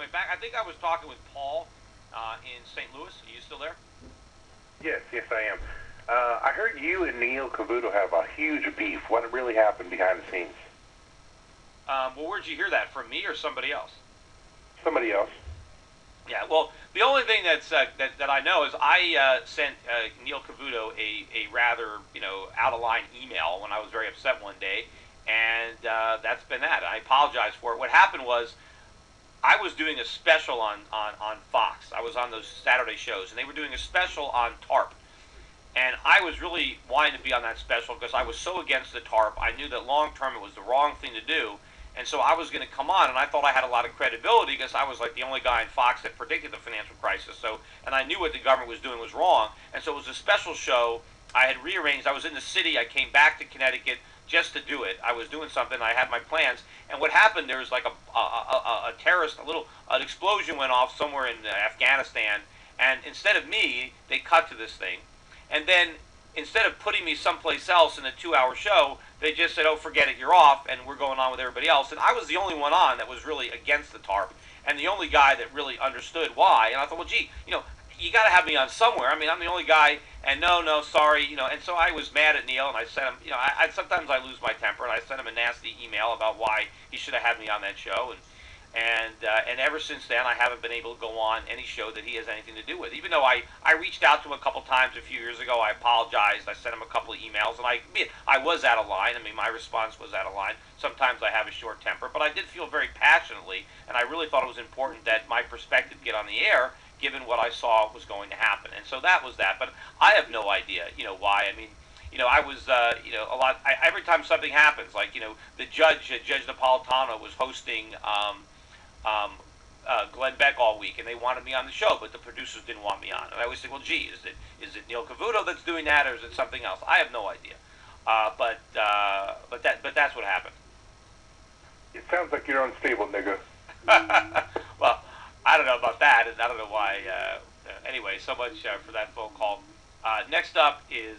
anyway, back. I think I was talking with Paul in St. Louis. Are you still there? Yes, yes, I am. I heard you and Neil Cavuto have a huge beef. What really happened behind the scenes? Well, where'd you hear that, from me or somebody else? Somebody else. Yeah. Well, the only thing that I know is I sent Neil Cavuto a rather out of line email when I was very upset one day, and that's been that. I apologize for it. What happened was I was doing a special on Fox. I was on those Saturday shows, and they were doing a special on TARP. And I was really wanting to be on that special because I was so against the TARP. I knew that long term it was the wrong thing to do. And so I was going to come on, and I thought I had a lot of credibility because I was like the only guy in Fox that predicted the financial crisis. So, and I knew what the government was doing was wrong. And so it was a special show. I had rearranged. I was in the city. I came back to Connecticut just to do it. I was doing something. I had my plans. And what happened? There was like a terrorist, an explosion went off somewhere in Afghanistan. And instead of me, they cut to this thing. And then instead of putting me someplace else in a 2-hour show, they just said, "Oh, forget it, you're off," and we're going on with everybody else. And I was the only one on that was really against the TARP, and the only guy that really understood why. And I thought, well, gee, you got to have me on somewhere. I mean, I'm the only guy, and no, sorry, And so I was mad at Neil, and I sent him, I sometimes I lose my temper, and I sent him a nasty email about why he should have had me on that show, and ever since then, I haven't been able to go on any show that he has anything to do with. Even though I reached out to him a couple times a few years ago, I apologized. I sent him a couple of emails, and I was out of line. I mean, my response was out of line. Sometimes I have a short temper, but I did feel very passionately, and I really thought it was important that my perspective get on the air, given what I saw was going to happen. And so that was that. But I have no idea, why. I mean, I was, a lot. Every time something happens, like the Judge Napolitano was hosting. Glenn Beck all week, and they wanted me on the show, but the producers didn't want me on. And I always think, well, gee, is it Neil Cavuto that's doing that, or is it something else? I have no idea. But that's what happened. It sounds like you're unstable, nigga. Well, I don't know about that, and I don't know why. Anyway, so much for that phone call. Next up is